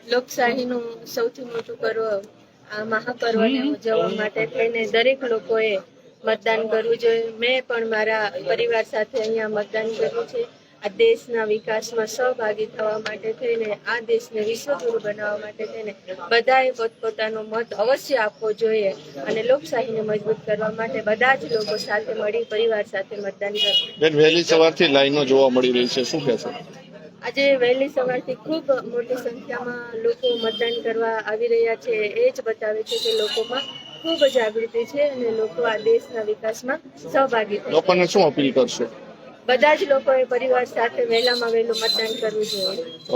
લોકશાહીનું સૌથી મોટું પર્વ આ મહાપર્વને ઉજવવા માટે થઈને દરેક લોકોએ મતદાન કરવું જોઈએ. મેં પણ મારા પરિવાર સાથે અહીંયા મતદાન કર્યું છે. આ દેશના વિકાસમાં સહભાગી થવા માટે થઈને, આ દેશને વિશ્વગુરુ બનાવવા માટે થઈને બધાએ પોતપોતાનો મત અવશ્ય આપવો જોઈએ અને લોકશાહીને મજબૂત કરવા માટે બધા જ લોકો સાથે મળી પરિવાર સાથે મતદાન કરવું. વહેલી સવારથી લાઈનો જોવા મળી રહી છે, શું કહેશો? આજે વહેલી સવારથી ખૂબ મોટી સંખ્યામાં લોકો મતદાન કરવા આવી રહ્યા છે. એ જ બતાવે છે કે લોકોમાં ખૂબ જાગૃતિ છે અને લોકો આ દેશના વિકાસમાં સહભાગી થાય. લોકોને શું અપીલ કરશો? બધા જ લોકોએ પરિવાર સાથે વહેલામાં વહેલું મતદાન કરવું જોઈએ.